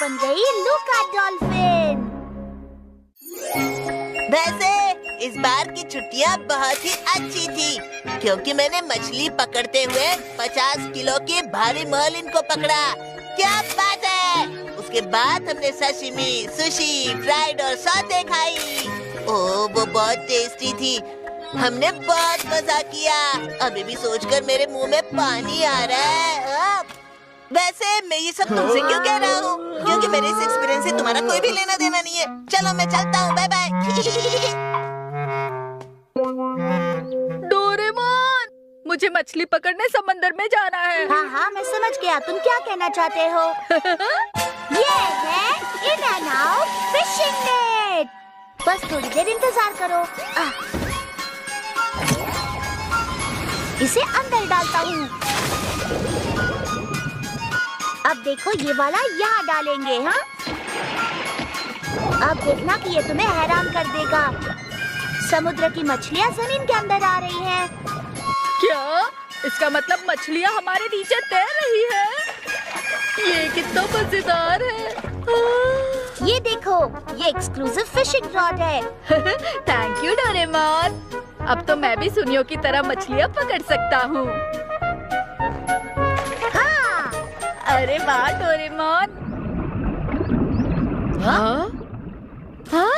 बन गई लूका डॉल्फिन। वैसे इस बार की छुट्टियाँ बहुत ही अच्छी थी, क्योंकि मैंने मछली पकड़ते हुए 50 किलो के भारी मर्लिन को पकड़ा। क्या बात है! उसके बाद हमने सशिमी, सुशी, फ्राइड और सौते खाई। ओह, वो बहुत टेस्टी थी। हमने बहुत मजा किया। अभी भी सोचकर मेरे मुंह में पानी आ रहा है। वैसे मैं ये सब तुमसे क्यों कह रहा हूँ? क्योंकि मेरे इस एक्सपीरियंस से तुम्हारा कोई भी लेना देना नहीं है। चलो मैं चलता हूँ, बाय बाय। डोरेमोन, मुझे मछली पकड़ने समंदर में जाना है। हाँ हाँ, मैं समझ गया तुम क्या कहना चाहते हो। ये है in and out fishing net. बस थोड़ी देर इंतजार करो। इसे अंदर डालता हूँ। अब देखो, ये वाला यहाँ डालेंगे। हाँ, अब देखना कि ये तुम्हें हैरान कर देगा। समुद्र की मछलियाँ जमीन के अंदर आ रही हैं। क्या? इसका मतलब मछलियाँ हमारे नीचे तैर रही है। ये कितना मजेदार है। ये देखो, ये एक्सक्लूसिव फिशिंग रॉड है। Thank you Doraemon. अब तो मैं भी सुनियों की तरह मछलियाँ पकड़ सकता हूँ। हाँ। अरे वाह डोरेमोन। हाँ? हाँ?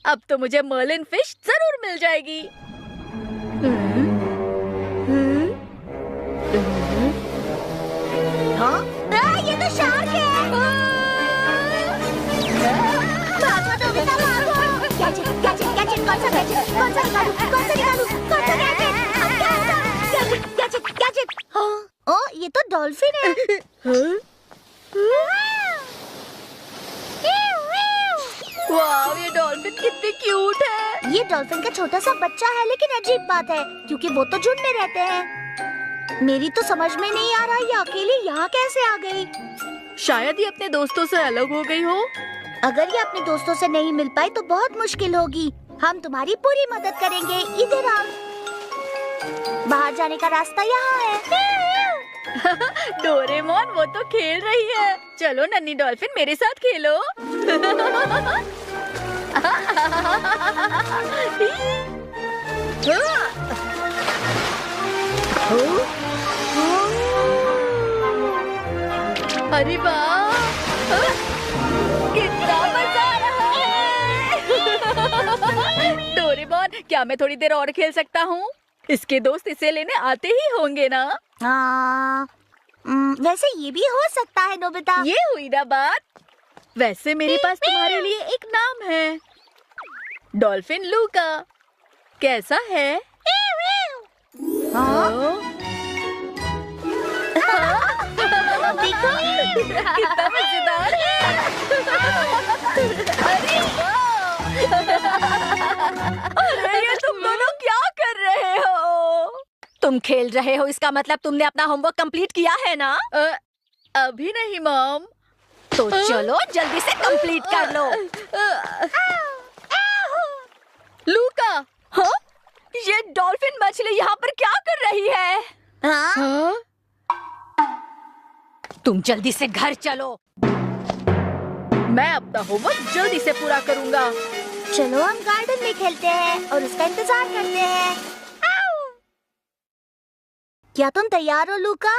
अब तो मुझे मर्लिन फिश जरूर मिल जाएगी। हाँ? ये तो शार्क है। भागो नोबिता, भागो। गैजेट, गैजेट, गैजेट, कौन सा गैजेट? कौन सा निकालूं? कौन सा निकालूं? कौन सा गैजेट? Gadget, gadget, gadget. हाँ? ओह, ये तो डॉल्फिन है। वाह, ये डॉल्फिन कितनी क्यूट है। ये डॉल्फिन का छोटा सा बच्चा है, लेकिन अजीब बात है क्योंकि वो तो झुंड में रहते हैं। मेरी तो समझ में नहीं आ रहा, ये अकेली यहाँ कैसे आ गई? शायद ये अपने दोस्तों से अलग हो गई हो। अगर ये अपने दोस्तों से नहीं मिल पाई तो बहुत मुश्किल होगी। हम तुम्हारी पूरी मदद करेंगे। इधर आओ। बाहर जाने का रास्ता यहाँ है। डोरेमोन, वो तो खेल रही है। चलो नन्ही डॉल्फिन, मेरे साथ खेलो। अरे वाह, कितना मजा आ रहा है। डोरेमोन, क्या मैं थोड़ी देर और खेल सकता हूँ? इसके दोस्त इसे लेने आते ही होंगे ना? वैसे ये भी हो सकता है नोबिता। ये हुई ना बात। वैसे मेरे पास तुम्हारे लिए एक नाम है, डॉल्फिन लूका। कैसा है? देखो, कितना मजेदार है। अरे वाह! अरे ये तुम दोनों क्या कर रहे हो? तुम खेल रहे हो, इसका मतलब तुमने अपना होमवर्क कंप्लीट किया है ना? अभी नहीं मॉम। तो चलो जल्दी से कंप्लीट कर लो। लूका, हाँ? ये डॉल्फिन मछली यहाँ पर क्या कर रही है? हाँ? तुम जल्दी से घर चलो। मैं अपना होमवर्क जल्दी से पूरा करूँगा। चलो हम गार्डन में खेलते हैं और उसका इंतजार करते हैं। क्या तुम तैयार हो लूका?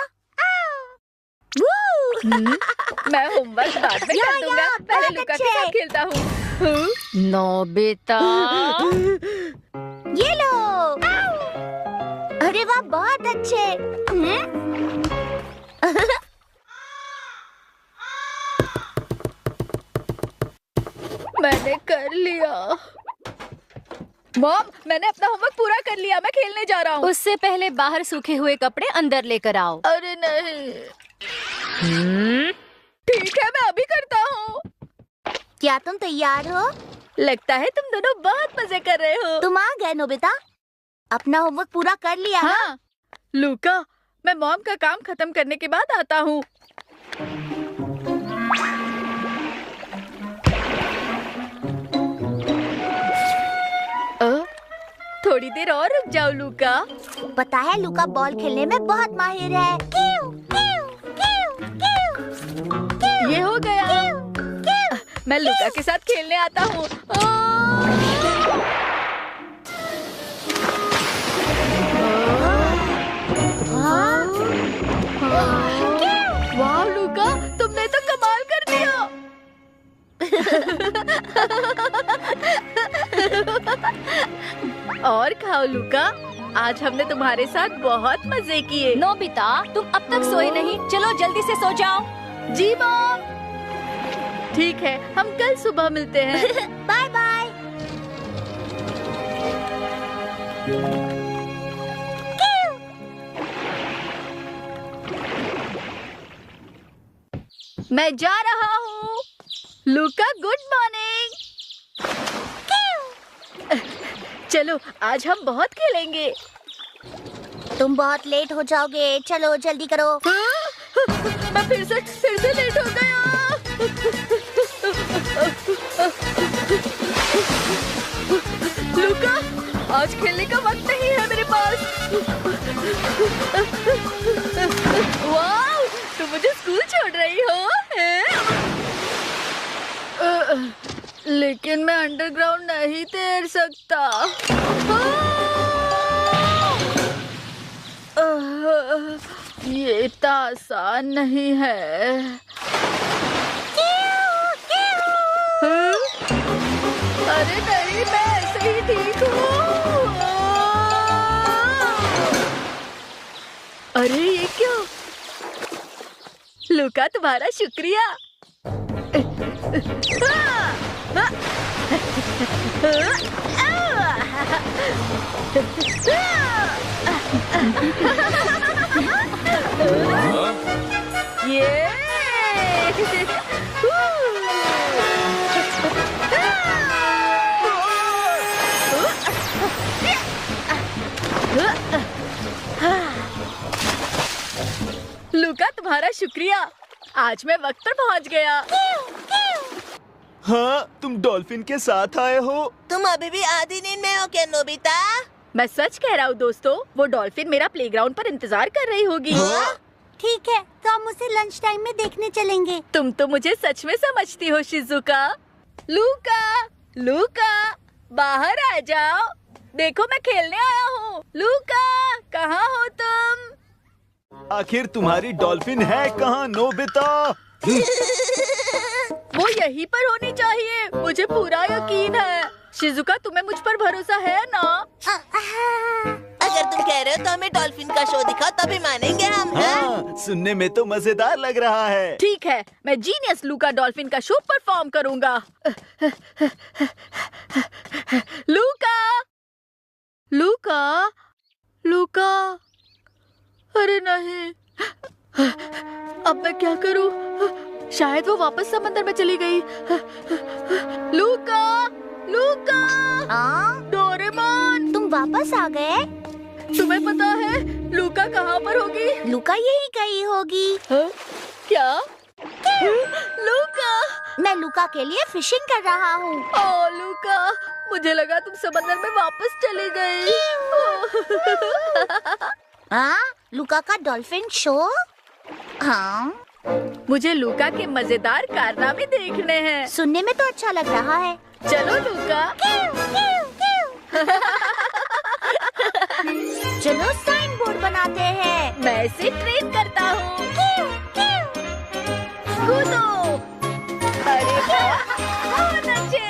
मैं होमवर्क बाद में कर दूंगा। पहले लूका के साथ खेलता हूँ। नोबिता, ये लो। अरे वाह, बहुत अच्छे। मैंने कर लिया। मॉम, मैंने अपना होमवर्क पूरा कर लिया। मैं खेलने जा रहा हूँ। उससे पहले बाहर सूखे हुए कपड़े अंदर लेकर आओ। अरे नहीं। ठीक है, मैं अभी करता हूँ। क्या तुम तैयार हो? लगता है तुम दोनों बहुत मजे कर रहे हो। तुम आ गए नोबिता। अपना होमवर्क पूरा कर लिया ना? हाँ लूका, मैं मॉम का काम खत्म करने के बाद आता हूँ। थोड़ी देर और रुक जाओ लूका। पता है लूका बॉल खेलने में बहुत माहिर है। क्यों? क्यों? क्यों? क्यों? क्यों? मैं लूका के साथ खेलने आता हूँ। वाह लूका, तुमने तो कमाल कर दिया। और खाओ लूका, आज हमने तुम्हारे साथ बहुत मजे किए। नोबिता, तुम अब तक सोए नहीं, चलो जल्दी से सो जाओ। जी मॉम। ठीक है, हम कल सुबह मिलते हैं। Bye bye. मैं जा रहा हूँ। लूका, गुड मॉर्निंग। चलो, आज हम बहुत खेलेंगे। तुम बहुत लेट हो जाओगे, चलो जल्दी करो। मैं फिर से लेट हो गया। लूका, आज खेलने का वक्त नहीं है मेरे पास। वाह, तुम मुझे स्कूल छोड़ रही हो, हैं? लेकिन मैं अंडरग्राउंड नहीं तैर सकता। ये इतना आसान नहीं है। अरे नहीं, मैं ऐसे ही ठीक हूँ। अरे ये क्यों? लूका, तुम्हारा शुक्रिया। ये लूका, तुम्हारा शुक्रिया। आज मैं वक्त पर पहुंच गया। हाँ, तुम डॉल्फिन के साथ आए हो? तुम अभी भी आधी नींद में हो क्या नोबिता? मैं सच कह रहा हूँ दोस्तों, वो डॉल्फिन मेरा प्लेग्राउंड पर इंतजार कर रही होगी। ठीक है, तो हम उसे लंच टाइम में देखने चलेंगे। तुम तो मुझे सच में समझती हो शिजुका। लूका, लूका, बाहर आ जाओ। देखो, मैं खेलने आया हूँ। लूका, कहाँ हो तुम? आखिर तुम्हारी डॉल्फिन है कहाँ नोबिता? वो यहीं पर होनी चाहिए, मुझे पूरा यकीन है। शिजुका, तुम्हें मुझ पर भरोसा है ना? अगर तुम कह रहे हो तो हमें डॉल्फिन का शो दिखाओ, तभी मानेंगे हम। हाँ, सुनने में तो मजेदार लग रहा है। ठीक है, मैं जीनियस लूका डॉल्फिन का शो परफॉर्म करूंगा। लूका, लूका, लूका, अरे नहीं, अब मैं क्या करूं? शायद वो वापस समंदर में चली गई। लूका, लूका, डोरेमोन, तुम वापस आ गए? तुम्हें पता है लूका कहाँ पर होगी? लूका यही कहीं होगी। क्या? लूका, मैं लूका के लिए फिशिंग कर रहा हूँ। ओ लूका, मुझे लगा तुम समंदर में वापस चली गई। हाँ, लूका का डॉल्फिन शो? हाँ, मुझे लूका के मजेदार कारनामे देखने हैं। सुनने में तो अच्छा लग रहा है। चलो लूका। चलो साइन बोर्ड बनाते हैं। मैं इसे ट्रेन करता हूँ। कूदो। अरे बहुत अच्छे।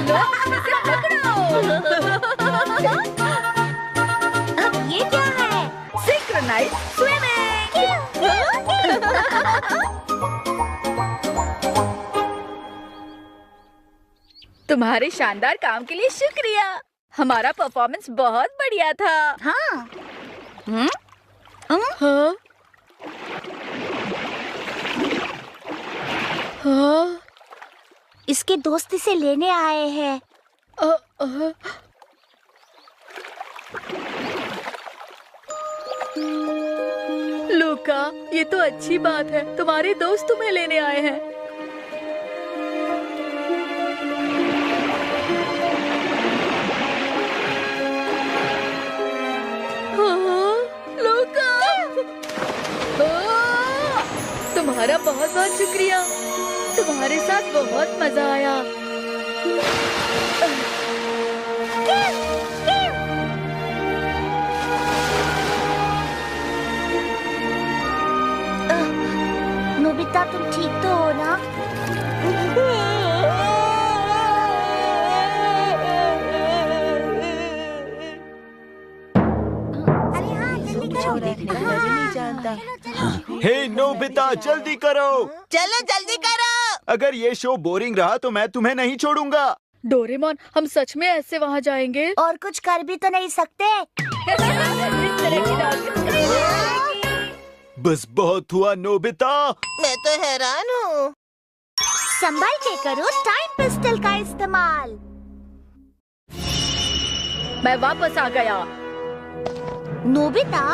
लो, इसे पकड़ो। ये क्या है? Synchronise swimming. तुम्हारे शानदार काम के लिए शुक्रिया। हमारा परफॉर्मेंस बहुत बढ़िया था। हाँ। हाँ? हाँ? इसके दोस्त इसे लेने आए हैं। लूका, ये तो अच्छी बात है, तुम्हारे दोस्त तुम्हें लेने आए हैं। लूका, तुम तुम्हारा बहुत बहुत शुक्रिया। तुम्हारे साथ बहुत मजा आया। नोबिता, तुम ठीक तो हो ना? अरे हाँ, जल्दी करो। देखने का मजा नहीं जानता। हे नोबिता, जल्दी करो। चलो जल्दी करो। अगर ये शो बोरिंग रहा तो मैं तुम्हें नहीं छोड़ूंगा। डोरेमोन, हम सच में ऐसे वहाँ जाएंगे? और कुछ कर भी तो नहीं सकते। बस बहुत हुआ नोबिता। मैं तो हैरान हूँ। संभल के करो टाइम पिस्टल का इस्तेमाल। मैं वापस आ गया। नोबिता,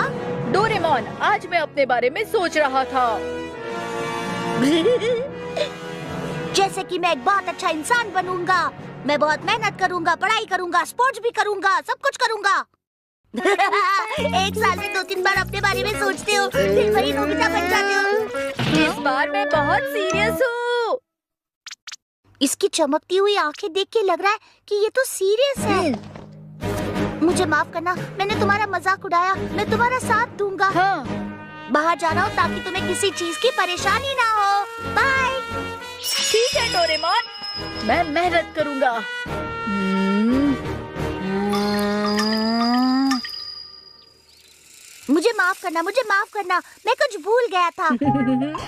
डोरेमोन, आज मैं अपने बारे में सोच रहा था। जैसे कि मैं एक बहुत अच्छा इंसान बनूंगा। मैं बहुत मेहनत करूंगा, पढ़ाई करूंगा, स्पोर्ट्स भी करूंगा, सब कुछ करूंगा। एक साल में 2-3 बार अपने बारे में सोचते हो, फिर वही नोबिता बन जाते हो। इस बार मैं बहुत सीरियस हूँ। इसकी चमकती हुई आंखें देख के लग रहा है कि ये तो सीरियस है। मुझे माफ करना, मैंने तुम्हारा मजाक उड़ाया। मैं तुम्हारा साथ दूंगा। हाँ। बाहर जा रहा हूँ ताकि तुम्हें किसी चीज की परेशानी ना हो। बाय। ठीक है डोरेमोन, मैं मेहनत करूँगा। मुझे माफ करना, मैं कुछ भूल गया था।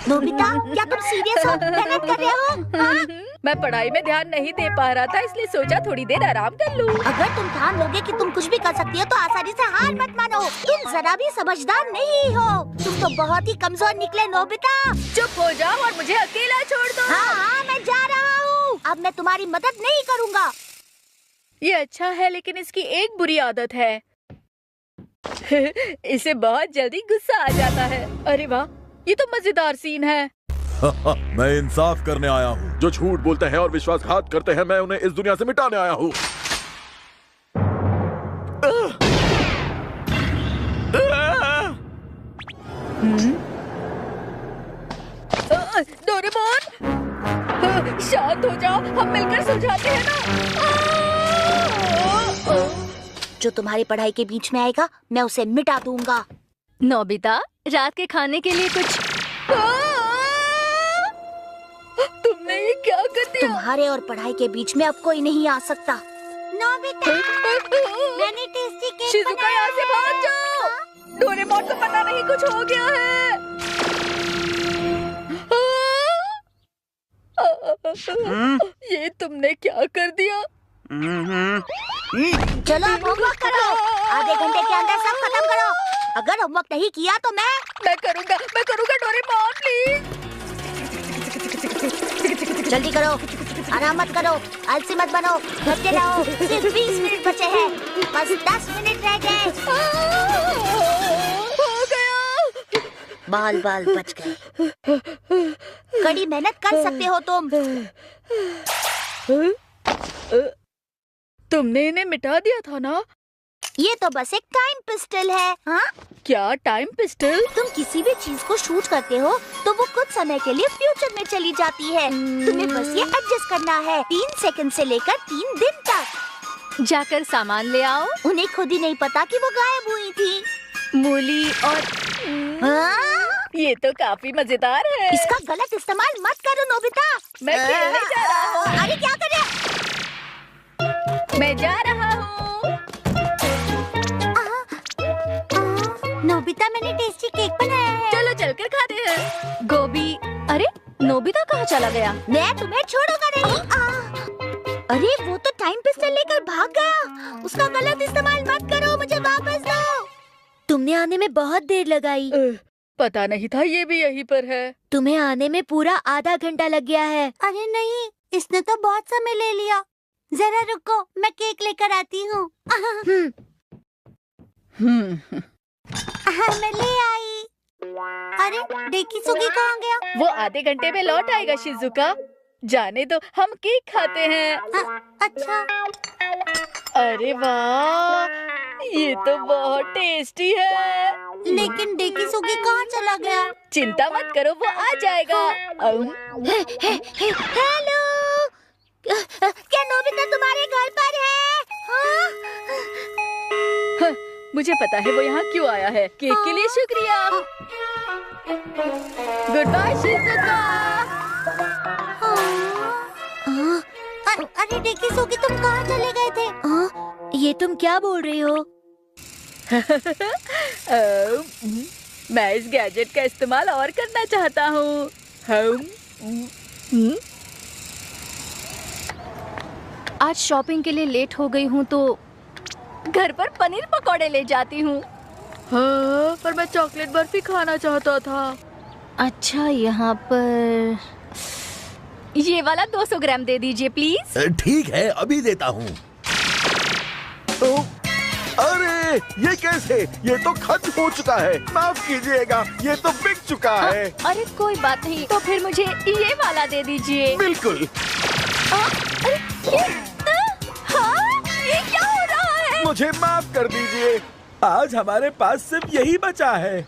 नोबिता, क्या तुम सीरियस हो? मेहनत कर रहे हो? हाँ? मैं पढ़ाई में ध्यान नहीं दे पा रहा था, इसलिए सोचा थोड़ी देर आराम कर लूं। अगर तुम ठान लोगे कि तुम कुछ भी कर सकती हो तो आसानी से हार मत मानो। तुम जरा भी समझदार नहीं हो। तुम तो बहुत ही कमजोर निकले नोबिता। चुप हो जाओ और मुझे अकेला छोड़ दो। हाँ, मैं जा रहा हूँ। अब मैं तुम्हारी मदद नहीं करूँगा। ये अच्छा है, लेकिन इसकी एक बुरी आदत है। इसे बहुत जल्दी गुस्सा आ जाता है। अरे वाह, ये तो मजेदार सीन है। मैं इंसाफ करने आया हूँ। जो झूठ बोलते हैं और विश्वासघात करते हैं, मैं उन्हें इस दुनिया से मिटाने आया हूँ। डोरेमोन, शांत हो जाओ, हम मिलकर सुलझाते हैं ना। जो तुम्हारी पढ़ाई के बीच में आएगा, मैं उसे मिटा दूंगा। नोबिता, रात के खाने के लिए कुछ? तुमने ये क्या कर दिया? तुम्हारे और पढ़ाई के बीच में अब कोई नहीं आ सकता। नोबिता, मैंने टेस्टी केक शिजुका, यहाँ से भाग जाओ। डोरेमोन को पता नहीं कुछ हो गया है। ये तुमने क्या कर दिया? चलो अब होमवर्क करो। आधे घंटे के अंदर सब खत्म करो। अगर होमवर्क नहीं किया तो मैं करूँगा डोरेमोन, प्लीज। जल्दी करो, आराम मत करो, आलसी मत बनो, घबराते ना हो। सिर्फ 20 मिनट बचे हैं, बस 10 मिनट रह गए। हो गया। बाल बच गए। कड़ी मेहनत कर सकते हो तुम। तुमने इन्हें मिटा दिया था ना? ये तो बस एक टाइम पिस्टल है। हाँ? क्या टाइम पिस्टल? तुम किसी भी चीज को शूट करते हो तो वो कुछ समय के लिए फ्यूचर में चली जाती है। तुम्हें बस ये एडजस्ट करना है 3 सेकंड से लेकर 3 दिन तक। जाकर सामान ले आओ। उन्हें खुद ही नहीं पता कि वो गायब हुई थी। मूली और हाँ? ये तो काफी मजेदार है। इसका गलत इस्तेमाल मत करो नोबिता। मैं खेलने जा रहा हूँ। अरे क्या कर रहे हो? मैं जा रहा हूँ। नोबिता, मैंने टेस्टी केक बनाया है। चलो चलकर खाते हैं। गोभी। अरे, नोबिता कहाँ चला गया? मैं तुम्हें छोड़ूंगा नहीं। अरे वो तो टाइम पिस्टल लेकर भाग गया। उसका गलत इस्तेमाल मत करो, मुझे वापस दो। तुमने आने में बहुत देर लगाई। पता नहीं था ये भी यहीं पर है। तुम्हें आने में पूरा आधा घंटा लग गया है। अरे नहीं, इसने तो बहुत समय ले लिया। जरा रुको, मैं केक लेकर आती हूँ। मैं ले आई। अरे डेकिसुगी कहाँ गया? वो आधे घंटे में लौट आएगा शिजुका। जाने दो, हम केक खाते हैं। अच्छा। अरे वाह, ये तो बहुत टेस्टी है। लेकिन डेकिसुगी कहाँ चला गया? चिंता मत करो, वो आ जाएगा। हेलो, क्या नोबिता तुम्हारे घर पर है? हाँ, मुझे पता है वो यहाँ क्यों आया है। केक के लिए शुक्रिया। Goodbye Shizuka. अरे डेकिसुगी, तुम कहाँ चले गए थे? ये तुम क्या बोल रही हो? मैं इस गैजेट का इस्तेमाल और करना चाहता हूँ। आज शॉपिंग के लिए लेट हो गई हूँ तो घर पर पनीर पकौड़े ले जाती हूँ। हाँ, पर मैं चॉकलेट बर्फी खाना चाहता था। अच्छा, यहाँ पर ये वाला 200 ग्राम दे दीजिए प्लीज। ठीक है, अभी देता हूँ। अरे ये कैसे? ये तो खत्म हो चुका है। माफ कीजिएगा, ये तो बिक चुका है। अरे कोई बात नहीं, तो फिर मुझे ये वाला दे दीजिए। बिल्कुल। अरे ये क्या हो रहा है? मुझे माफ कर दीजिए, आज हमारे पास सिर्फ यही बचा है।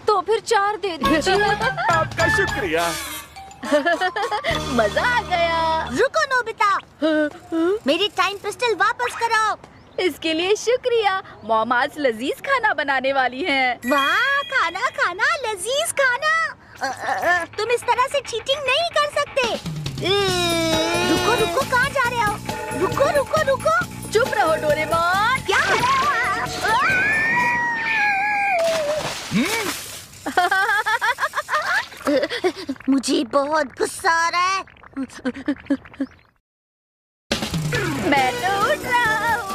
तो फिर 4 दे दीजिए। आपका शुक्रिया। मजा आ गया। रुको नोबिता, मेरी टाइम पिस्टल वापस कराओ। इसके लिए शुक्रिया। मॉम आज लजीज खाना बनाने वाली हैं। वाह, खाना खाना, लजीज खाना। तुम इस तरह से चीटिंग नहीं कर सकते। रुको रुको, कहाँ जा रहे हो? रुको रुको रुको। चुप रहो डोरेमोन। क्या कर रहे हो? मुझे बहुत गुस्सा आ रहा है। मैं तो उठ रहा हूँ।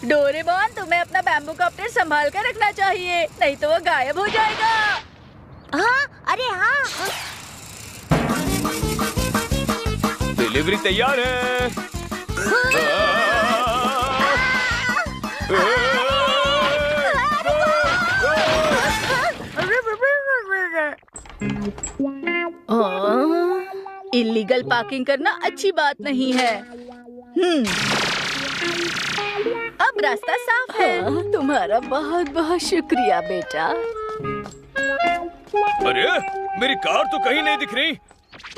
डोरेमोन, तुम्हें अपना बैम्बू कॉप्टर संभाल कर रखना चाहिए, नहीं तो वो गायब हो जाएगा। हाँ, अरे हाँ। डिलीवरी तैयार है। इलीगल पार्किंग करना अच्छी बात नहीं है। अब रास्ता साफ है। तुम्हारा बहुत बहुत शुक्रिया बेटा। अरे मेरी कार तो कहीं नहीं दिख रही।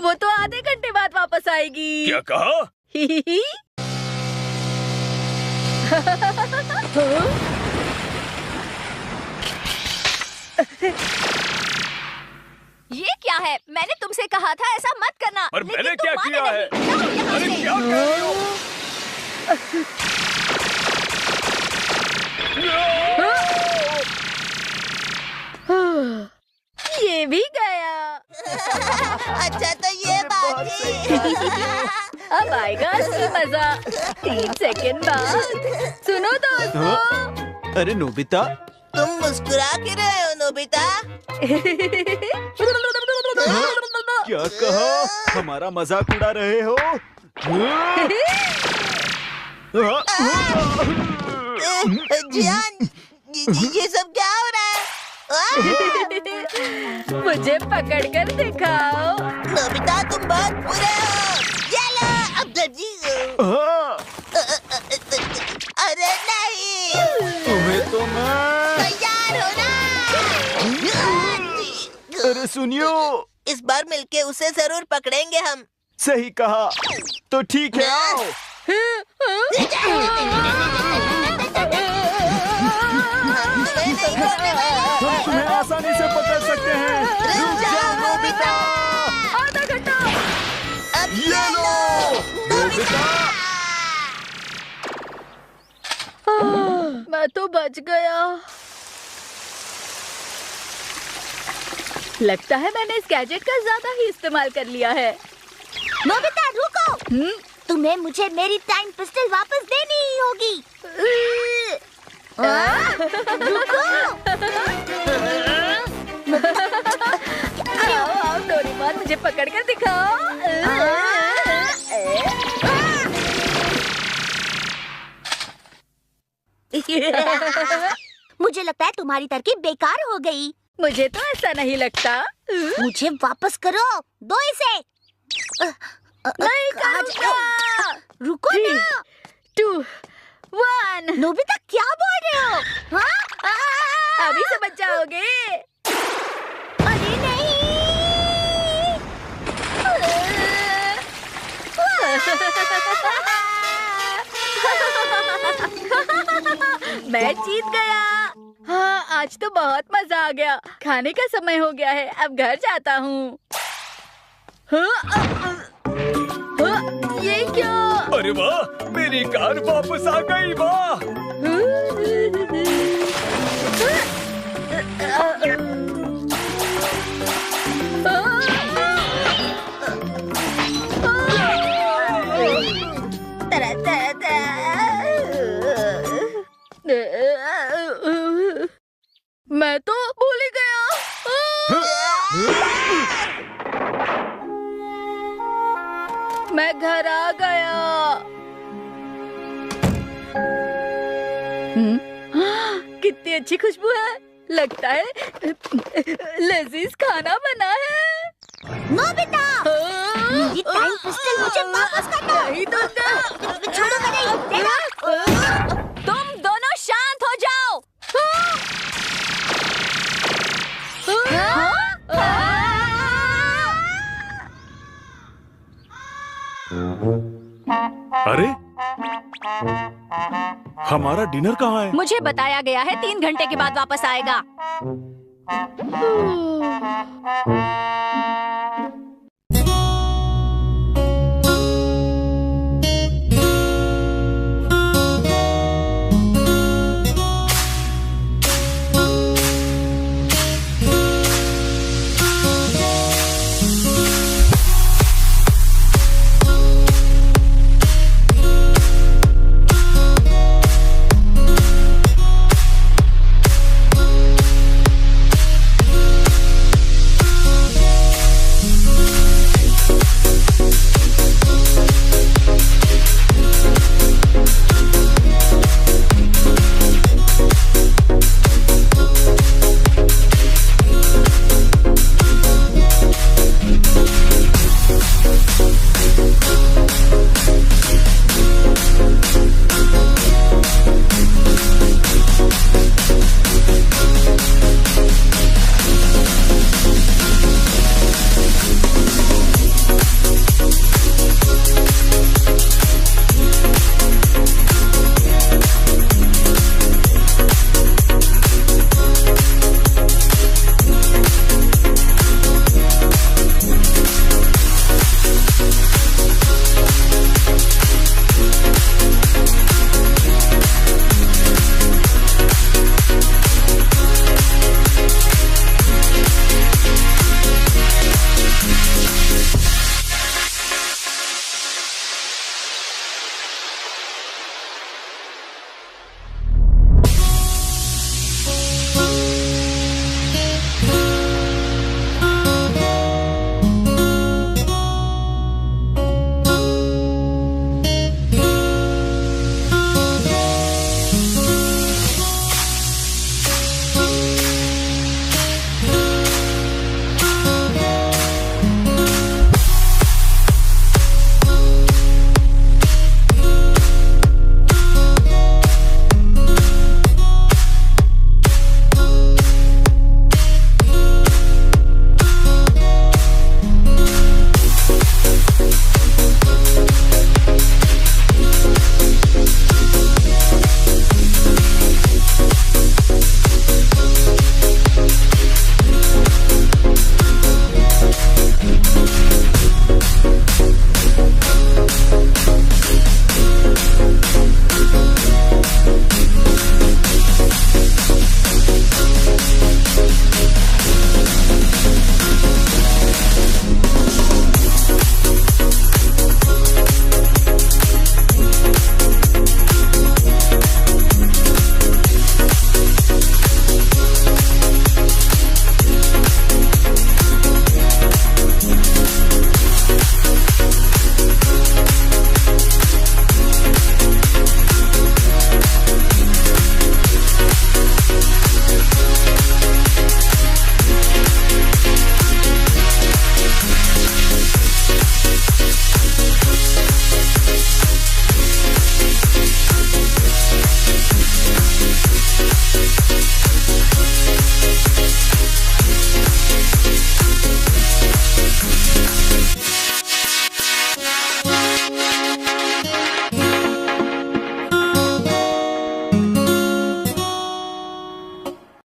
वो तो आधे घंटे बाद वापस आएगी। क्या कहा? ये क्या है? मैंने तुमसे कहा था ऐसा मत करना। पर लेकिन मैंने तुम क्या माने किया है? नहीं। जाओ यहाँ अरे से। क्या कर रही हो? ये भी गया। अच्छा तो ये बात थी। अब आएगा असली मजा 3 सेकंड बाद। सुनो दोस्तों। अरे नोबिता, तुम मुस्कुरा क्यों रहे हो नोबिता? क्या कहा? हमारा मजाक उड़ा रहे हो? जियान, ये सब क्या हो रहा है? मुझे पकड़ कर दिखाओ। नोबिता, तुम बहुत बुरे हो। ये लो, अब दर्जी। अरे नहीं, तुम्हें तो मैं। तैयार हो ना? अरे सुनियो, इस बार मिलके उसे जरूर पकड़ेंगे हम। सही कहा। तो ठीक है, आओ। तुम्हें नहीं छोड़ने वाला। हम तुम्हें आसानी से पकड़ सकते हैं। रुक जाओ नोबिता। आधा घंटा। अब ये लो नोबिता। मैं तो बच गया। लगता है मैंने इस गैजेट का ज्यादा ही इस्तेमाल कर लिया है। नोबिता रुको, तुम्हें मुझे मेरी टाइम पिस्टल वापस देनी ही होगी। रुको। आओ आओ डोरेमोन, मुझे पकड़ कर दिखाओ। मुझे लगता है तुम्हारी तरकीब बेकार हो गई। मुझे तो ऐसा नहीं लगता। मुझे वापस करो, दो इसे। नहीं कहाँ करूँगा। रुको ना। 2, 1। नोबिता क्या बोल रहे हो? हाँ? अभी समझ जाओगे। अरे नहीं। मैं जीत गया। हाँ, आज तो बहुत मजा आ गया। खाने का समय हो गया है, अब घर जाता हूँ। ये क्या? अरे वाह, मेरी कार वापस आ गई। वाह, मैं तो भूल ही गया। मैं घर आ गया। कितनी अच्छी खुशबू है। लगता है लजीज खाना बना है। नोबिता, मेरी टाइम पिस्टल मुझे वापस करना। नहीं तो छोड़ूंगा नहीं। देखा? तुम दोनों शांत हो जाओ। अरे हमारा डिनर कहाँ है? मुझे बताया गया है 3 घंटे के बाद वापस आएगा।